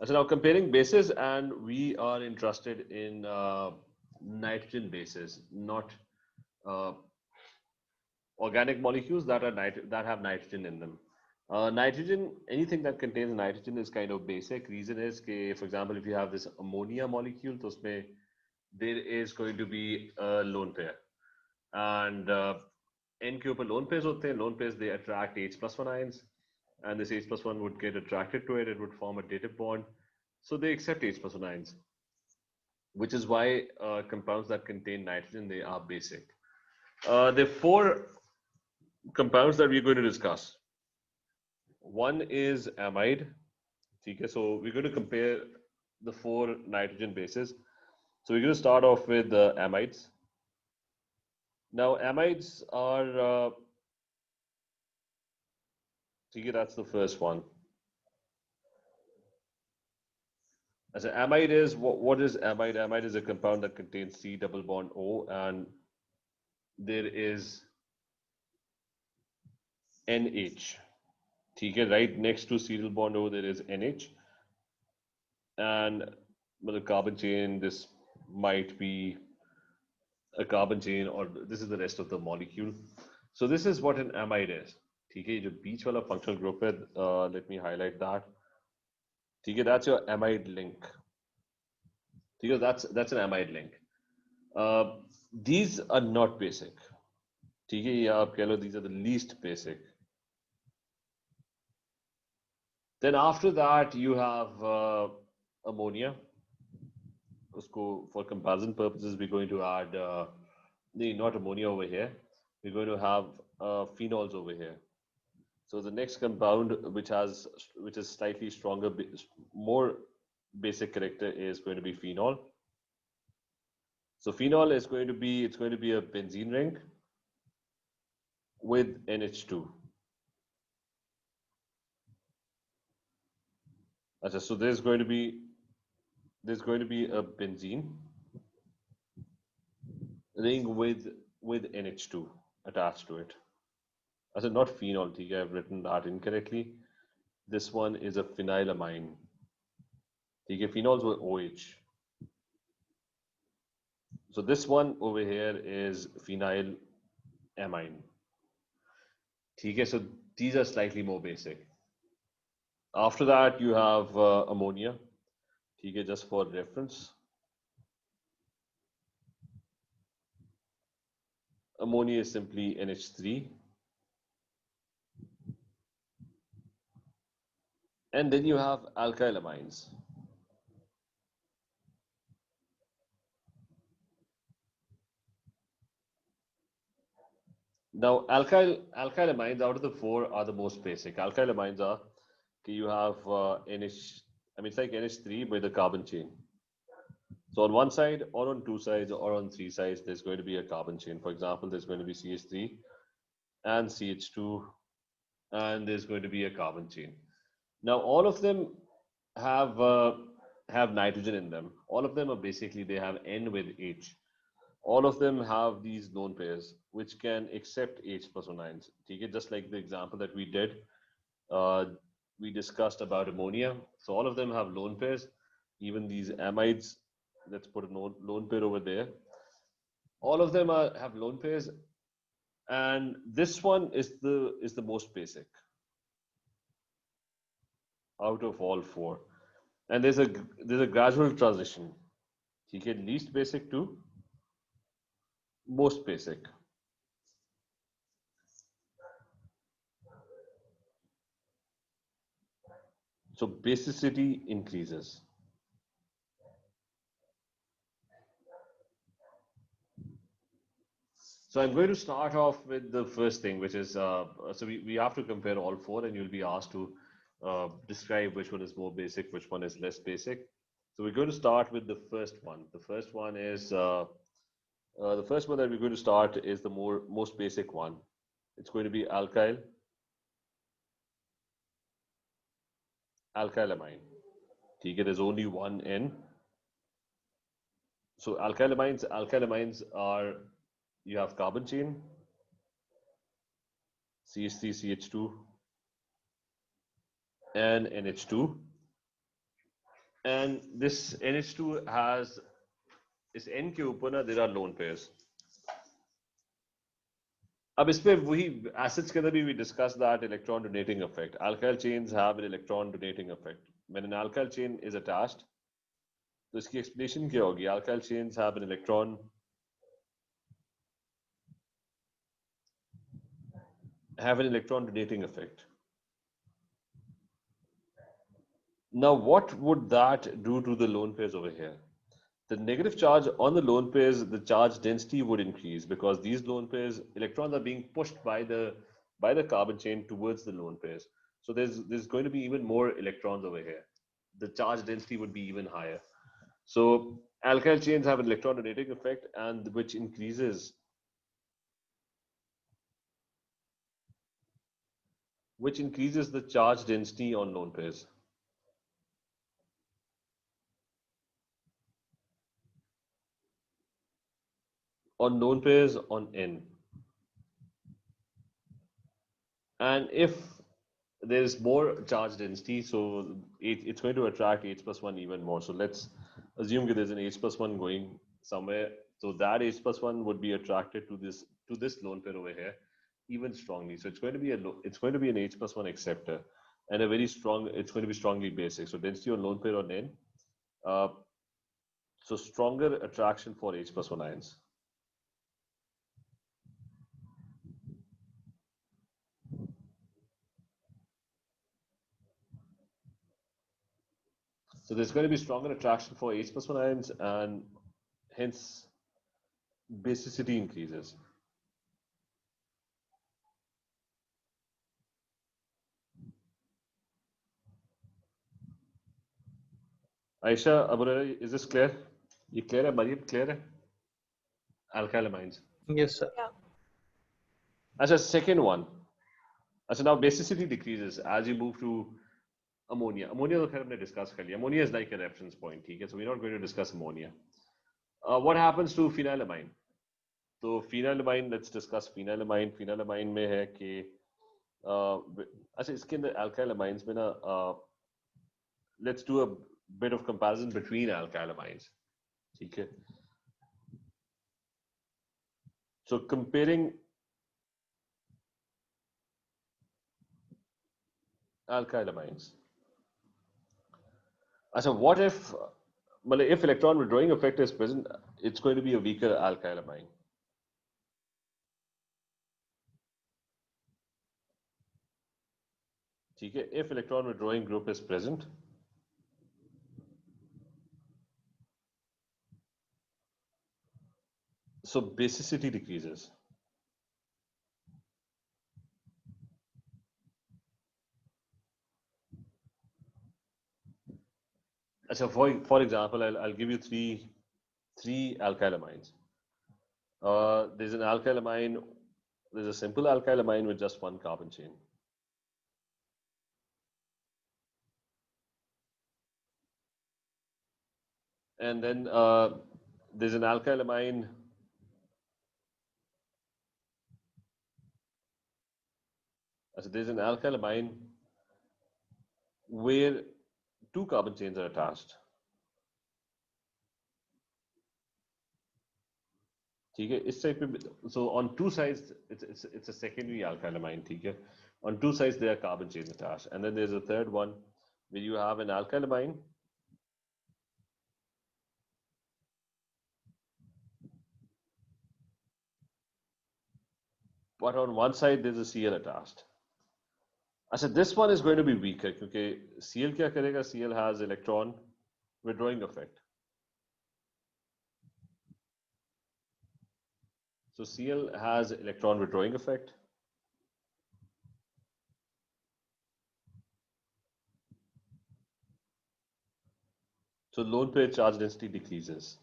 So now comparing bases, and we are interested in nitrogen bases, not uh, organic molecules that are that have nitrogen in them. Nitrogen, anything that contains nitrogen is kind of basic. Reason is, for example, if you have this ammonia molecule, तो उसमें there is going to be a lone pair, and N के ऊपर lone pairs होते हैं. Lone pairs, they attract H+1 ions, and this H+1 would get attracted to it. It would form a dative bond, so they accept H+1 ions, which is why compounds that contain nitrogen, they are basic. There are four compounds that we're going to discuss. One is amide. Okay, so we're going to compare the four nitrogen bases. So we're going to start off with amides. Now amides are okay, that's the first one. As an amide is, what is amide? Amide is a compound that contains C double bond O, and there is NH. Okay, right next to C double bond O there is NH, and the carbon chain, this might be a carbon chain, or this is the rest of the molecule. So this is what an amide is. Okay, जो बीच वाला functional group है, let me highlight that. Okay, that's your amide link. Because that's an amide link. These are not basic. Okay, या आप कह लो these are the least basic. Then after that you have ammonia. For comparison purposes, we're going to add not ammonia over here. We're going to have phenols over here. So the next compound, which is slightly stronger, more basic character, is going to be phenol. So phenol is going to be a benzene ring with NH2. So there's going to be a benzene ring with NH2 attached to it. Not phenol, I've written that incorrectly. This one is a phenylamine. Phenols were OH. So this one over here is phenylamine. So these are slightly more basic. After that, you have ammonia. Just for reference. Ammonia is simply NH3. And then you have alkylamines. Now, alkylamines out of the four are the most basic. Alkylamines are, you have it's like NH3 with a carbon chain. So on one side, or on two sides, or on three sides, there's going to be a carbon chain. For example, there's going to be CH3 and CH2, and there's going to be a carbon chain. Now, all of them have nitrogen in them. All of them are basically, they have N with H. All of them have these lone pairs which can accept H+1 ions. Just like the example that we did, we discussed about ammonia. So all of them have lone pairs. Even these amides, let's put a lone pair over there. All of them have lone pairs, and this one is the most basic out of all four. And there's a gradual transition. Least basic to most basic. So basicity increases. So I'm going to start off with the first thing, which is, so we have to compare all four, and you'll be asked to describe which one is more basic, which one is less basic. So we're going to start with the first one. The first one is, the first one that we're going to start is the most basic one. It's going to be alkylamine. There's only one N. So alkylamines are, you have carbon chain, CH3, CH2, and NH2. And this NH2 has इस N के ऊपर ना there are lone pairs. अब इस पे वही acids के अंदर भी we discussed that electron donating effect. Alkyl chains have an electron donating effect. When an alkyl chain is attached, तो इसकी explanation क्या होगी? Alkyl chains have an electron donating effect. Now, what would that do to the lone pairs over here? The negative charge on the lone pairs, the charge density would increase because these lone pairs, electrons are being pushed by the carbon chain towards the lone pairs. So there's going to be even more electrons over here. The charge density would be even higher. So alkyl chains have an electron donating effect, and which increases the charge density on lone pairs. On lone pairs on N. And if there is more charge density, so it's going to attract H plus 1 even more. So let's assume that there's an H plus 1 going somewhere. So that H plus 1 would be attracted to this lone pair over here even strongly. So it's going to be an H plus 1 acceptor and a very strong, it's going to be strongly basic. So density on lone pair on N. So stronger attraction for H plus 1 ions. So there's going to be stronger attraction for H plus 1 ions, and hence basicity increases. Aisha, Abura, is this clear? You clear है? Mariam, clear है? Alkylamines. Yes, sir. Yeah. As a second one, so now basicity decreases as you move to ammonia. Ammonia तो खैर हमने discuss कर लिया. Ammonia is like a reference point, ठीक है? So we're not going to discuss ammonia. What happens to phenylamine? So phenylamine, let's discuss phenylamine. Phenylamine में है कि अच्छा इसके अंदर alkylamines में ना let's do a bit of comparison between alkylamines. ठीक है? So comparing alkylamines. So what if electron withdrawing effect is present, it's going to be a weaker alkylamine. Okay? If electron withdrawing group is present, so basicity decreases. So for example, I'll give you three alkylamines. There's an alkylamine, there's a simple alkylamine with just one carbon chain. And then there's an alkylamine where two carbon chains are attached. So on two sides, it's a secondary alkylamine. On two sides, there are carbon chains attached. And then there's a third one where you have an alkylamine but on one side there's a Cl attached. I said this one is going to be weaker because Cl क्या करेगा? Cl has electron withdrawing effect. So Cl has electron withdrawing effect. So lone pair charge density decreases.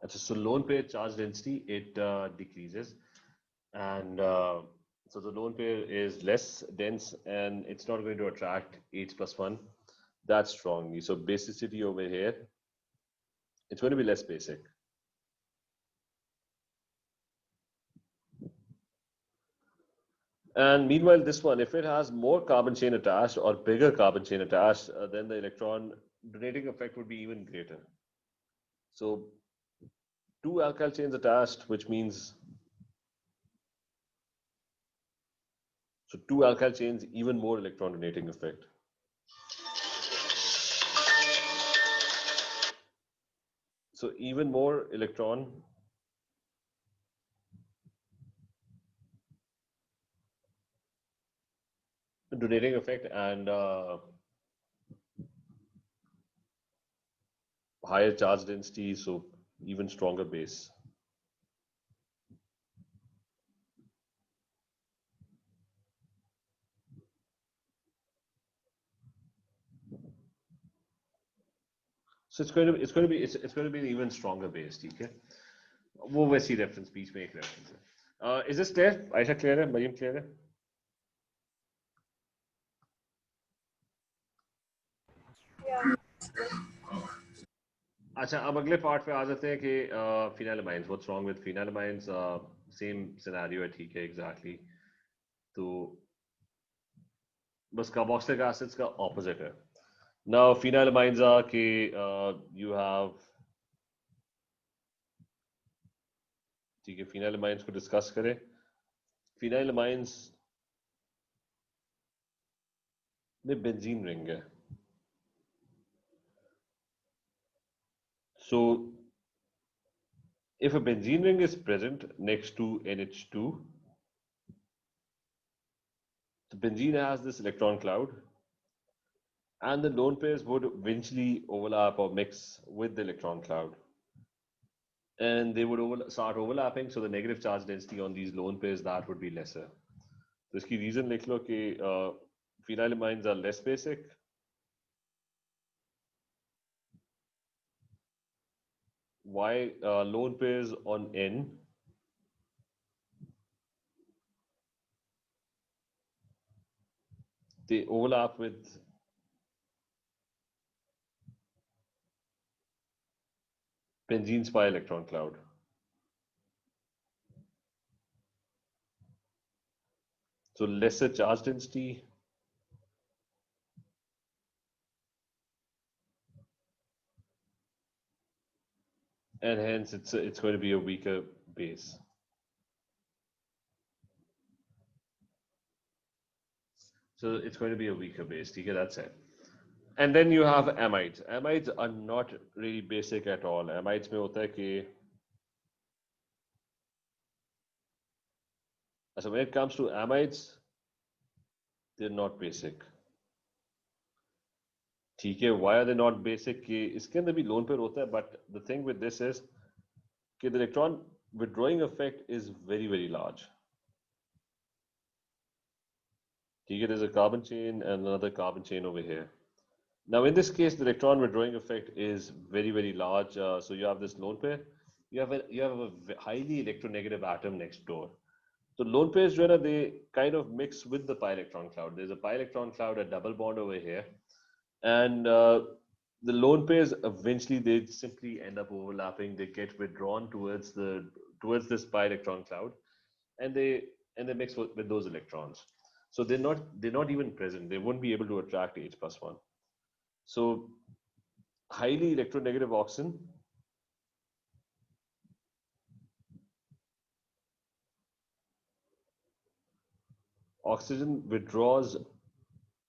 So lone pair charge density, it decreases, and so the lone pair is less dense and it's not going to attract H plus 1 that strongly. So basicity over here, it's going to be less basic. And meanwhile, this one, if it has more carbon chain attached or bigger carbon chain attached, then the electron donating effect would be even greater. So two alkyl chains attached, which means, so two alkyl chains, even more electron donating effect. So even more electron donating effect and higher charge density, so even stronger base. So it's going to be an even stronger base, ठीक है? वो वैसी reference बीच में एक reference है. Is this clear? Aisha clear है? Mariam clear है? अच्छा, अब अगले पार्ट पे आ जाते हैं कि phenylamines. What's wrong with phenylamines? Same scenario है, ठीक है, exactly. तो बस carboxylic acids का opposite है. Now phenylamines are कि you have, ठीक है, phenylamines को डिस्कस करें. Phenylamines में benzene ring है. So if a benzene ring is present next to NH2, the benzene has this electron cloud, and the lone pairs would eventually overlap or mix with the electron cloud. And they would start overlapping, so the negative charge density on these lone pairs, that would be lesser. So इसकी reason लिख लो कि phenylamines are less basic. Why lone pairs on N they overlap with benzene's pi electron cloud. So lesser charge density, and hence it's going to be a weaker base. So it's going to be a weaker base. Okay, that's it. And then you have amides. Amides are not really basic at all. Amides में होता है कि, so when it comes to amides, they're not basic. ठीक है, why are they not basic? कि इसके अंदर भी lone pair होता है, but the thing with this is कि the electron withdrawing effect is very, very large. ठीक है, there's a carbon chain and another carbon chain over here. Now in this case, the electron withdrawing effect is very, very large. So you have this lone pair. You have a highly electronegative atom next door. So lone pairs, they kind of mix with the pi electron cloud. There's a pi electron cloud, a double bond over here, and the lone pairs eventually they simply end up overlapping. They get withdrawn towards this pi electron cloud, and they mix with those electrons. So they're not even present. They won't be able to attract H+1. So highly electronegative oxygen withdraws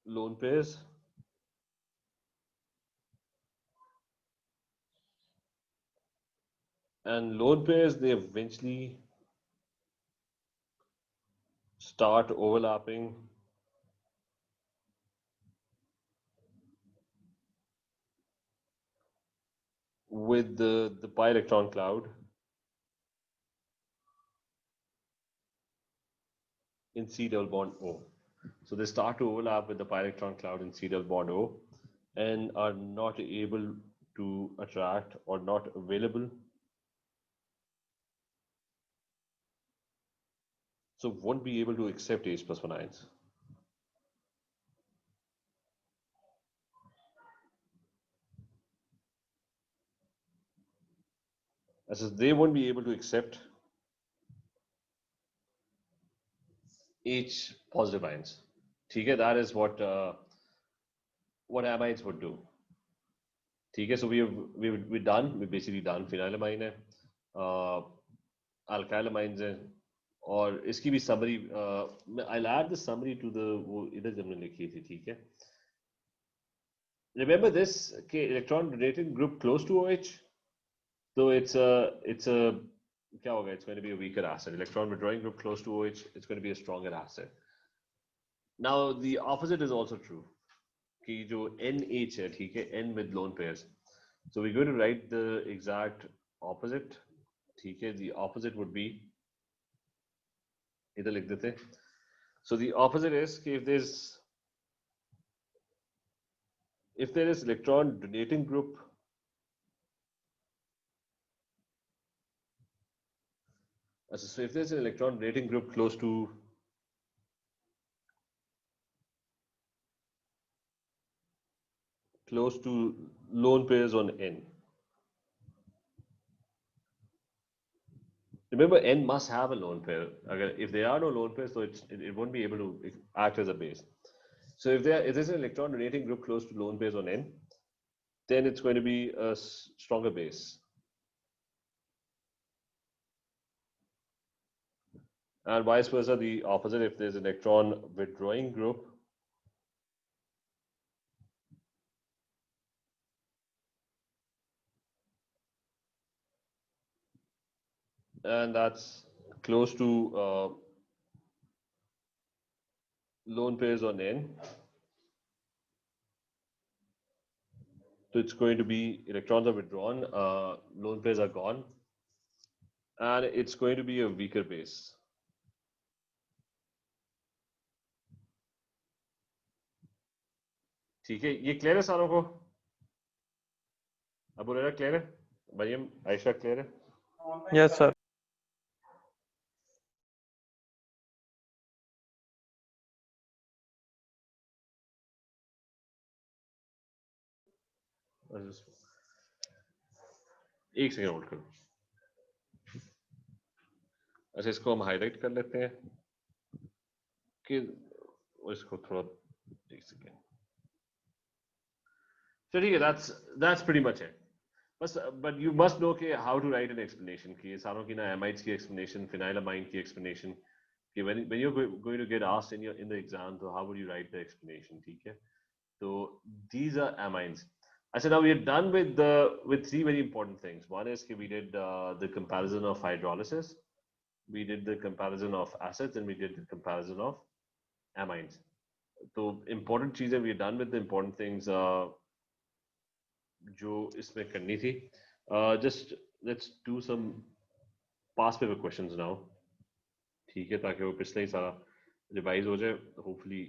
lone pairs, and lone pairs they eventually start overlapping with the pi electron cloud in C double bond O. So they start to overlap with the pi electron cloud in C double bond O and are not able to attract or not available. So won't be able to accept H+1 ions. As they won't be able to accept H positive ions. Okay, that is what amides would do. Okay, so we're done. We're basically done. Phenylamine है, alkylamines है, और इसकी भी summary. I'll add the summary to the वो इधर जब हमने लिखी थी. ठीक है. Remember this electron donating group close to OH. So it's a क्या होगा? It's going to be a weaker acid. Electron withdrawing group close to OH. It's going to be a stronger acid. Now the opposite is also true. कि जो NH है, ठीक है, N with lone pairs. So we're going to write the exact opposite. ठीक है, the opposite would be इधर लिख देते. So the opposite is कि if there is electron donating group, so if there's an electron donating group close to lone pairs on N. Remember, N must have a lone pair. If there are no lone pairs, so it won't be able to act as a base. So if there's an electron donating group close to lone pairs on N, then it's going to be a stronger base. And vice versa, the opposite, if there's an electron withdrawing group and that's close to lone pairs on N, so it's going to be electrons are withdrawn, lone pairs are gone, and it's going to be a weaker base. ठीक है, ये clear है सारों को? Abu RERA clear है? Maryam, Ayesha clear है? Yes, sir. एक second hold करो. अच्छा, इसको हम हाईलाइट कर लेते हैं कि इसको थोड़ा एक second. So that's pretty much it. But you must know how to write an explanation. कि सारों की ना amides की explanation, phenylamine की explanation. कि when you're going to get asked in the exam, so how would you write the explanation? ठीक है. So these are amines. I said now we are done with three very important things. One is we did the comparison of hydrolysis, we did the comparison of acids, and we did the comparison of amines. So important चीजें we are done with the important things. जो इसमें करनी थी. Just let's do some past paper questions now. ठीक है, ताकि वो पिछले ही सारा रिवाइज हो जाए. Hopefully,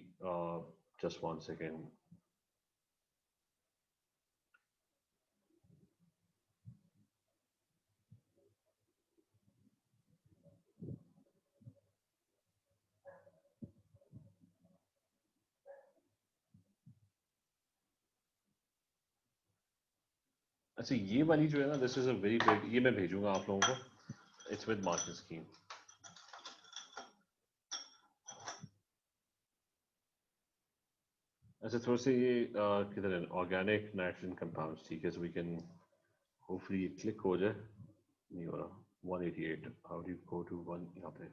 just 1 second. अच्छा, ये वाली जो है ना, this is a very big. ये मैं भेजूंगा आप लोगों को. It's with marking scheme. अच्छा, थोड़ा से ये किधर है? Organic nitrogen compounds. ठीक है, so we can hopefully click हो जाए. नहीं हो रहा. 188. How do you go to 1 यहाँ पे?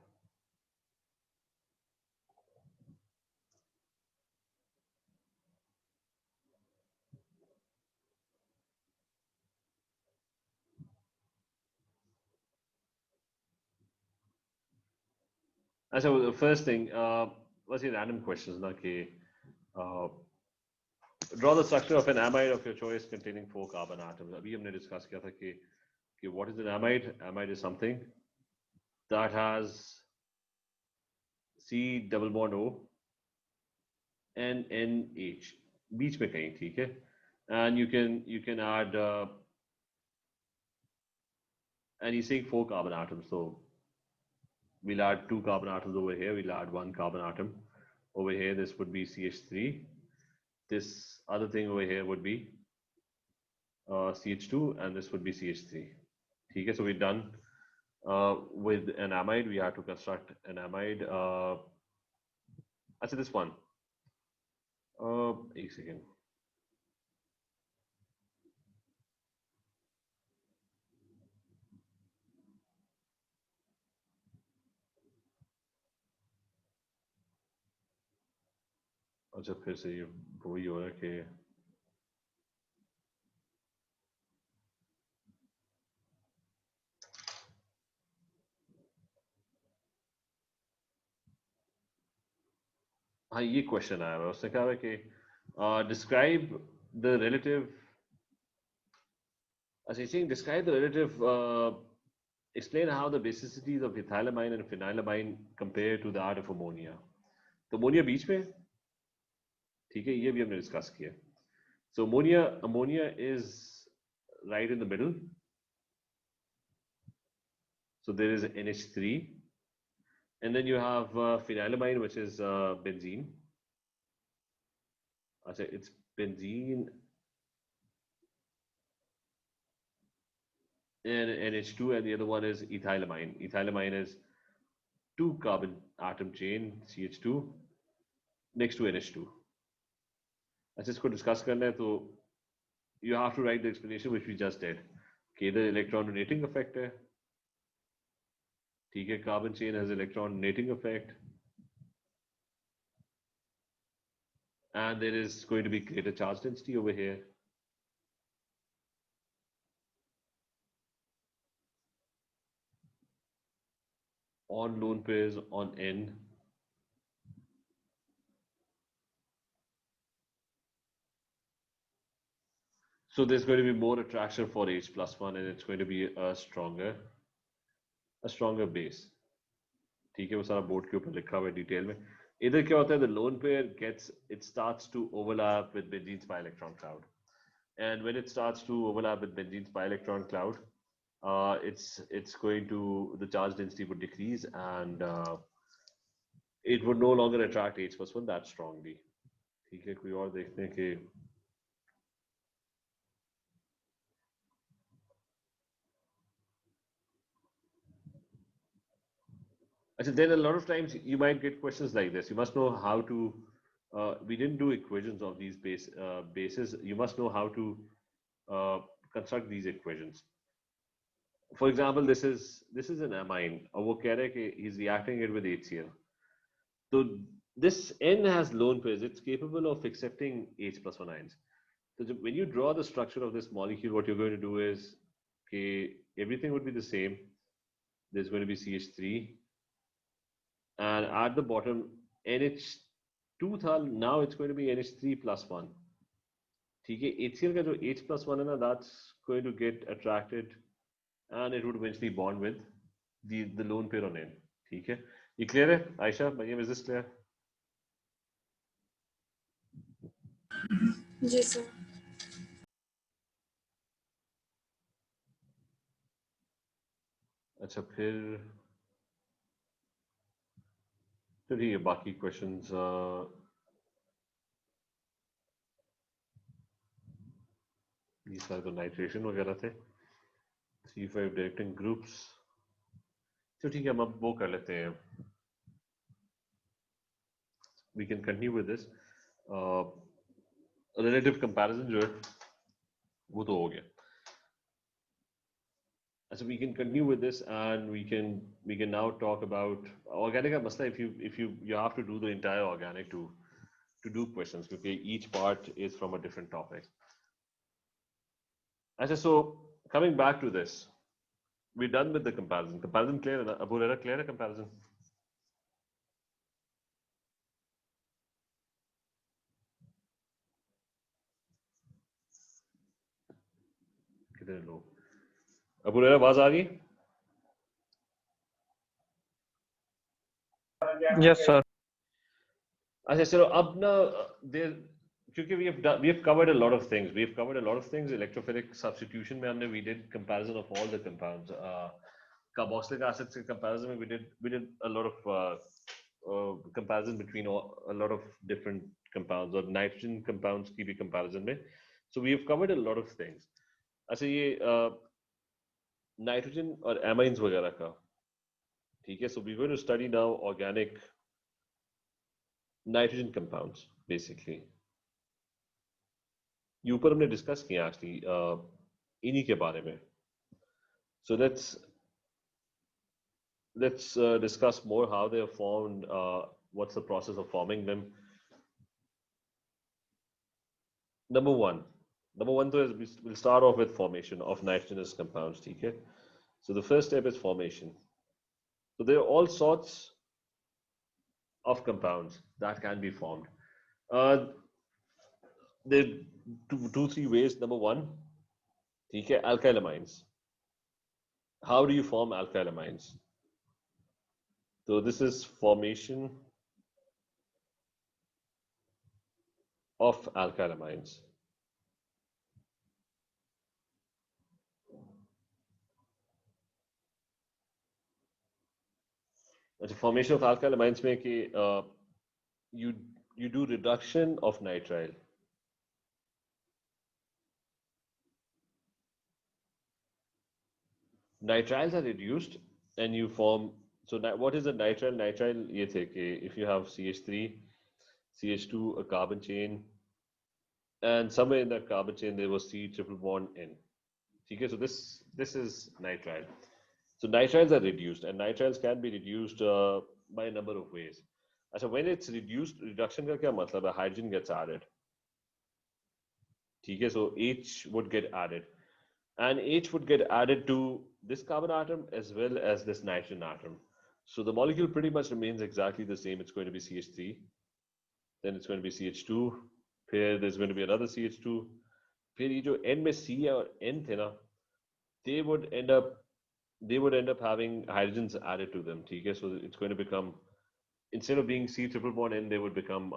अच्छा, the first thing, what's your random questions ना कि draw the structure of an amide of your choice containing 4 carbon atoms. अभी हमने discuss किया था कि what is an amide? Amide is something that has C double bond O and NH बीच में कहीं. ठीक है, and you can add and he's saying 4 carbon atoms, so we'll add 2 carbon atoms over here, we'll add 1 carbon atom over here. This would be CH3. This other thing over here would be CH2, and this would be CH3. Okay, so we're done with an amide. We have to construct an amide. अच्छा this one. एक second. अच्छा फिर से ये वही हो रहा है कि हाँ ये क्वेश्चन आया है, उसने कहा है कि describe the relative, अच्छा saying describe the relative, explain how the basicities of ethylamine and phenylamine compare to the art of ammonia. तो अमोनिया बीच में, ठीक है, ये भी हमने डिस्कस किया. So ammonia is right in the middle. So there is NH3, and then you have phenylamine, which is benzene. Achha, it's benzene and NH2, and the other one is ethylamine. Ethylamine is 2 carbon atom chain CH2 next to NH2. अच्छा इसको discuss करना है तो you have to write the explanation which we just did. Okay, the electron donating effect है, ठीक है, carbon chain has electron donating effect, and there is going to be greater charge density over here. On lone pairs on N. So there's going to be more attraction for H plus 1, and it's going to be a stronger base. ठीक है, वो सारा board के ऊपर लिखा हुआ है detail में. इधर क्या होता है, the lone pair starts to overlap with benzene's pi electron cloud, and when it starts to overlap with benzene's pi electron cloud, it's going to, the charge density would decrease, and it would no longer attract H plus 1 that strongly. ठीक है, कोई और देखते हैं कि then a lot of times you might get questions like this. You must know how to, we didn't do equations of these bases. You must know how to construct these equations. For example, this is an amine. और वो कह रहा है कि he's reacting it with HCl. So this N has lone pairs. It's capable of accepting H plus 1 ions. So when you draw the structure of this molecule, what you're going to do is, okay, everything would be the same. There's going to be CH3. And at the bottom, NH2 था, now it's going to be NH3 plus 1. ठीक है, HCl का जो H plus 1 है ना, that's going to get attracted, and it would eventually bond with the lone pair on N. ठीक है, ये clear है? Aisha, Mariam, is this clear? जी सर. अच्छा फिर चलिए बाकी क्वेश्चंस ये सारे तो नाइट्रेशन वगैरह थे. 3,5 डायरेक्टिंग ग्रुप्स. तो ठीक है, हम अब वो कर लेते हैं. We can continue with this. Relative comparison जो है वो तो हो गया. So we can continue with this, and we can now talk about organic का मसला. If you have to do the entire organic to do questions, because each part is from a different topic. So coming back to this, we're done with the comparison. Comparison clear? Abu Rera, clear comparison? किधर लोग? Abu RERA आवाज आ रही? Yes, sir. अच्छा चलो अब ना क्योंकि we have covered a lot of things. Electrophilic substitution में हमने we did comparison of all the compounds. Carboxylic acid से comparison में we did a lot of comparison between a lot of different compounds, और nitrogen compounds की भी comparison में. So we have covered a lot of things. अच्छा ये nitrogen और amines वगैरह का, ठीक है. So we're going to study now organic nitrogen compounds basically ये ऊपर हमने डिस्कस किया एक्चुअली इन्हीं के बारे में. So let's discuss more how they are formed, what's the process of forming them. Number one, तो is we'll start off with formation of nitrogenous compounds. Okay? So the first step is formation. So there are all sorts of compounds that can be formed. There are two, three ways. Number one, okay, alkylamines. How do you form alkylamines? So this is formation of alkylamines. The formation of alkylamines में कि you do reduction of nitrile. Nitriles are reduced and you form. So what is a nitrile? Nitrile ये थे कि if you have CH3, CH2, a carbon chain, and somewhere in that carbon chain there was C triple bond N. Okay, so this is nitrile. So nitriles are reduced, and nitriles can be reduced by a number of ways. So when it's reduced, reduction का क्या मतलब है? Hydrogen gets added. Okay, so H would get added, and H would get added to this carbon atom as well as this nitrogen atom. So the molecule pretty much remains exactly the same. It's going to be CH3, then it's going to be CH2. Here there's going to be another CH2. फिर ये जो N में C और N थे ना, they would end up having hydrogens added to them. Okay, so it's going to become, instead of being C triple bond N, they would become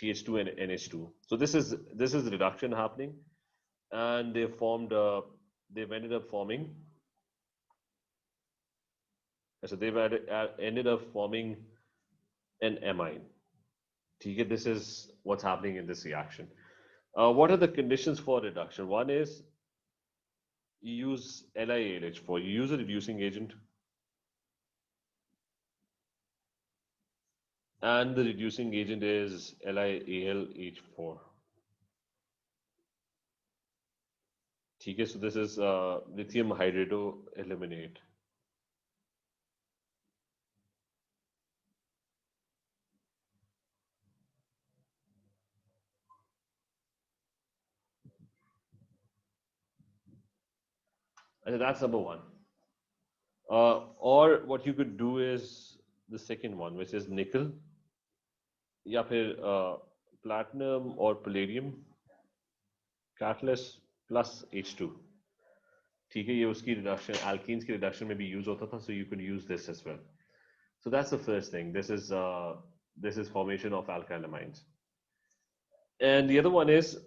CH2 and NH2. So this is reduction happening, and they've ended up forming. So they've ended up forming an amine. Okay, this is what's happening in this reaction. What are the conditions for reduction? One is you use LiAlH4. You use a reducing agent, and the reducing agent is LiAlH4. Okay, so this is lithium hydroxyaluminate. And that's number one. Or what you could do is the second one, which is nickel, या फिर platinum or palladium catalyst plus H2. ठीक है, ये उसकी reduction, alkenes की reduction में भी use होता था, so you could use this as well. So that's the first thing. This is formation of alkylamines. And the other one is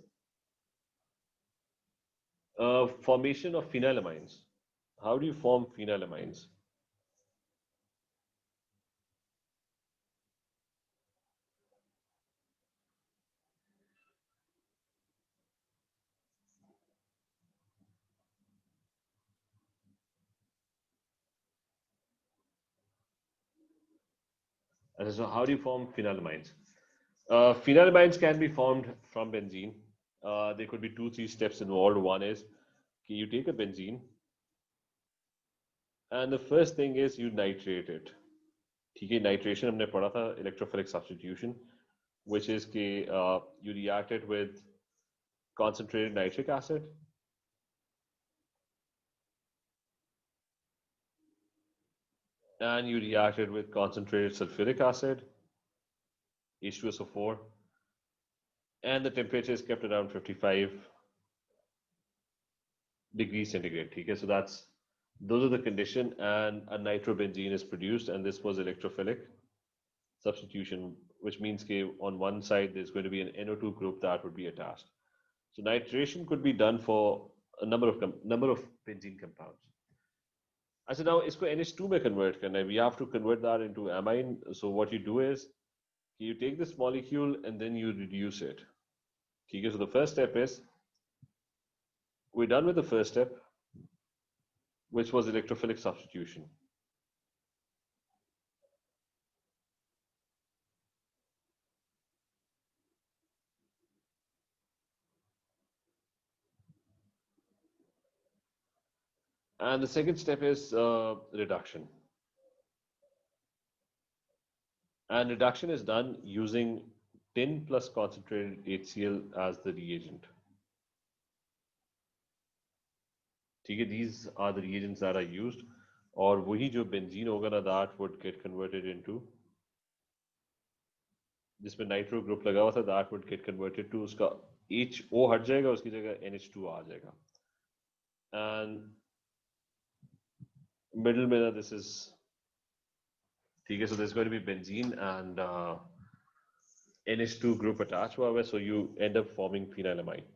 formation of phenylamines. How do you form phenylamines? So how do you form phenylamines? Phenylamines can be formed from benzene. There could be 2-3 steps involved. One is you take a benzene, and the first thing is you nitrate it. ठीक है, nitration हमने पढ़ा था, electrophilic substitution, which is you react it with concentrated nitric acid, and you react it with concentrated sulfuric acid, H2SO4, and the temperature is kept around 55 degrees centigrade. Okay, so those are the condition, and a nitrobenzene is produced, and this was electrophilic substitution, which means on one side there's going to be an NO2 group that would be attached. So nitration could be done for a number of benzene compounds. So now इसको NH2 में convert करना है. We have to convert that into amine. So what you do is you take this molecule and then you reduce it. Okay, so the first step is, we're done with the first step, which was electrophilic substitution. And the second step is reduction. And reduction is done using tin plus concentrated HCl as the reagent. Okay, these are the reagents that are used. और वही जो benzene होगा ना, that would get converted into, जिसमें nitro group लगा हुआ था, that would get converted to, उसका HO हट जाएगा, उसकी जगह NH2 आ जाएगा. And middle में ना, this is, ठीक है, so there's going to be benzene and NH2 group attached हुआ है, so you end up forming phenylamine.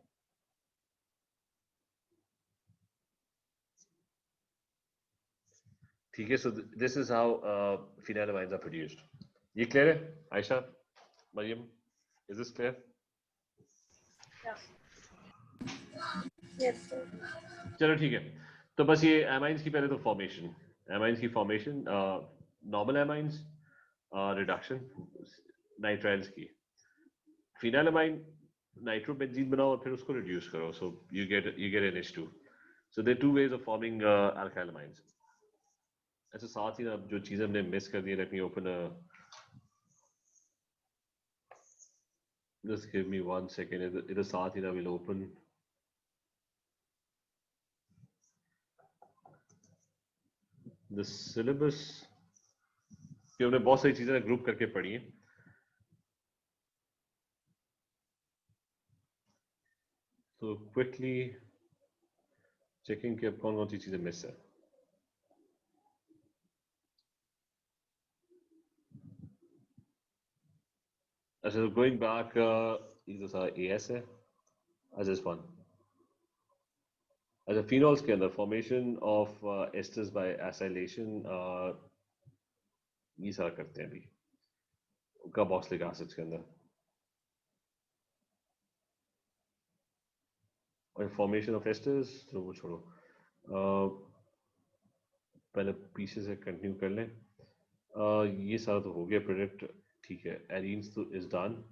ठीक है, so this is how phenylamines are produced. ये clear है, Ayesha, Maryam, is this clear? Yes, sir. चलो ठीक है, तो बस ये amines की पहले तो formation, amines की formation, normal amines, reduction, nitriles की, phenylamine, nitrobenzene बनाओ और फिर उसको reduce करो, so you get NH2. So there are two ways of forming alkylamines. अच्छा, साथ ही ना जो चीज़ हमने मिस कर दी, let me open a, just give me 1 second, इधर साथ ही ना will open the syllabus, कि हमने बहुत सारी चीज़ें ग्रुप करके पढ़ी हैं. So quickly checking कि अब कौन कौन सी चीज़ें मिस है. So going back, these are AS है, as this one. As a phenols के अंदर formation of esters by acylation, ये सारा करते हैं अभी carboxylic acids के अंदर. और formation of esters तो वो छोड़ो, पहले पीछे से कंटिन्यू कर लें. ये सारा तो हो गया प्रोडक्ट, ठीक है. एरीन्स तो is done.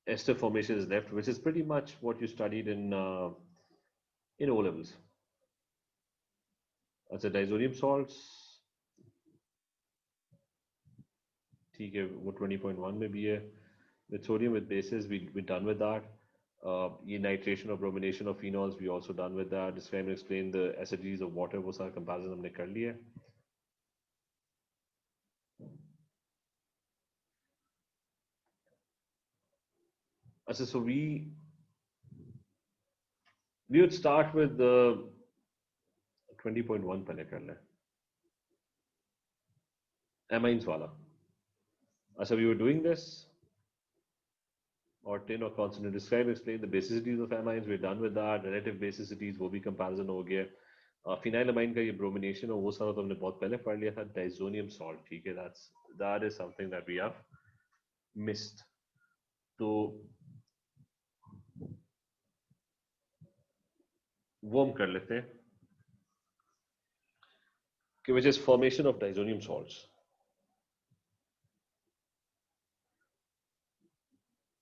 Ester formation is left, which is pretty much what you studied in O levels. अच्छा, diazonium salts, ठीक है, वो 20.1 में भी है. With sodium with bases, we're done with that. ये nitration or bromination of phenols, we also done with that. Describe and explain the acidities of water, वो सारा comparison हमने कर लिया. अच्छा, so we would start with the 20.1 पहले कर लें, amines वाला. अच्छा, we were doing this, or tin or constant. Describe, explain the basicities of amines. We're done with that. Relative basicities, वो भी comparison हो गया. Phenylamine का ये bromination और वो सारा तो हमने बहुत पहले पढ़ लिया था. Diazonium salt, ठीक है, that is something that we have missed. तो वो हम कर लेते हैं, which is formation of diazonium salts.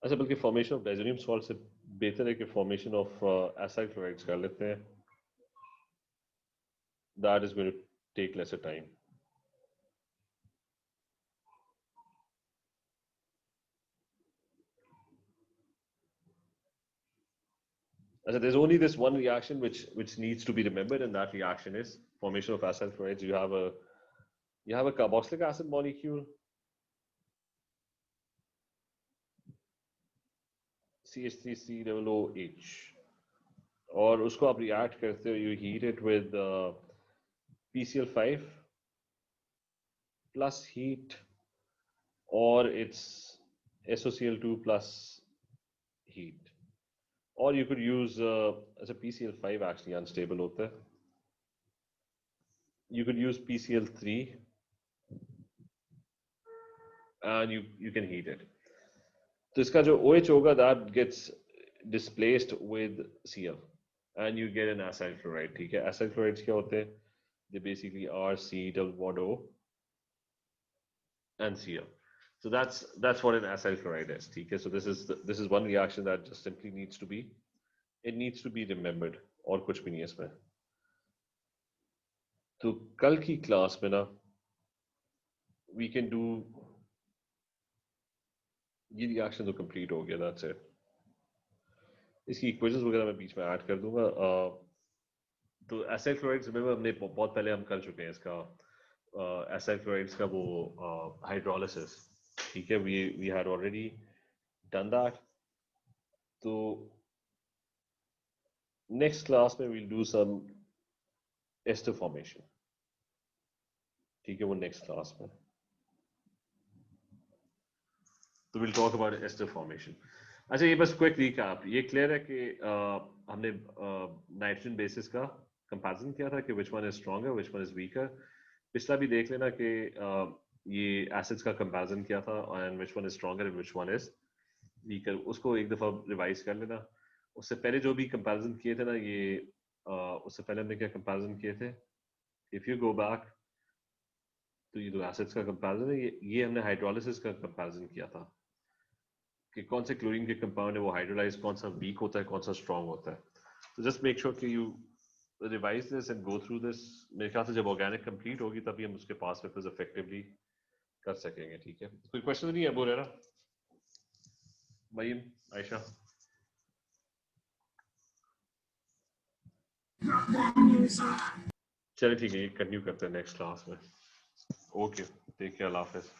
अच्छा, बल्कि formation of diazonium salts से बेहतर है कि formation of acyl chlorides कर लेते हैं. That is going to take lesser time. So there's only this one reaction which needs to be remembered, and that reaction is formation of acyl chlorides. You have a carboxylic acid molecule, CH3COOH, और उसको आप react करते हो, you heat it with PCl5 plus heat, or it's SOCl2 plus heat. Or you could use as a PCl5 actually unstable होता है. You could use PCl3 and you can heat it. So इसका जो OH होगा, that gets displaced with Cl and you get an acyl chloride. ठीक है, acyl chlorides क्या होते हैं? They basically are C double bond O and Cl. So that's what an acyl chloride is. ठीक है, so this is one reaction that just simply needs to be it needs to be remembered, और कुछ भी नहीं है इसमें। तो कल की क्लास में ना वी कैन डू, ये रिएक्शन तो कंप्लीट हो गया, दैट्स इट। इसकी इक्वेशंस वगैरह मैं बीच में ऐड कर दूंगा। तो एसाइल क्लोराइड्स में हमने बहुत पहले हम कर चुके हैं इसका एसाइल क्लोराइड्स का वो हाइड्रोलिसिस, ठीक है, we had already done that. तो नेक्स्ट क्लास में we'll do some ester formation, ठीक है, वो नेक्स्ट क्लास में। तो will talk about ester formation. अच्छा, ये बस क्विक रिकैप, ये क्लियर है कि हमने नाइट्रोजन बेसिस का कंपैरिजन किया था कि which one is stronger which one is weaker. पिछला भी देख लेना कि ये एसिड्स का कंपैरिजन किया था and which one is stronger and which one is weaker, उसको एक दफ़ा रिवाइज कर लेना। उससे पहले जो भी कंपैरिजन किए थे ना, ये उससे पहले हमने क्या कंपैरिजन किए थे, इफ़ यू गो बैक, तो ये जो एसिड्स का कंपैरिजन है, ये हमने हाइड्रोलिसिस का कंपैरिजन किया था कि कौन से क्लोरीन के कंपाउंड है वो हाइड्रोलाइज, कौन सा वीक होता है, कौन सा स्ट्रॉन्ग होता है। तो जस्ट मेक श्योर कि you revise this and go through this. मेरे ख्याल से जब ऑर्गेनिक कंप्लीट होगी तभी हम उसके पास में फिर इफेक्टिवली कर सकेंगे, ठीक है। कोई क्वेश्चन नहीं है बोलेरा, मईम, आयशा? चलिए ठीक है, ये कंटिन्यू करते हैं नेक्स्ट क्लास में। ओके, टेक केयर, अल्लाह हाफिज़।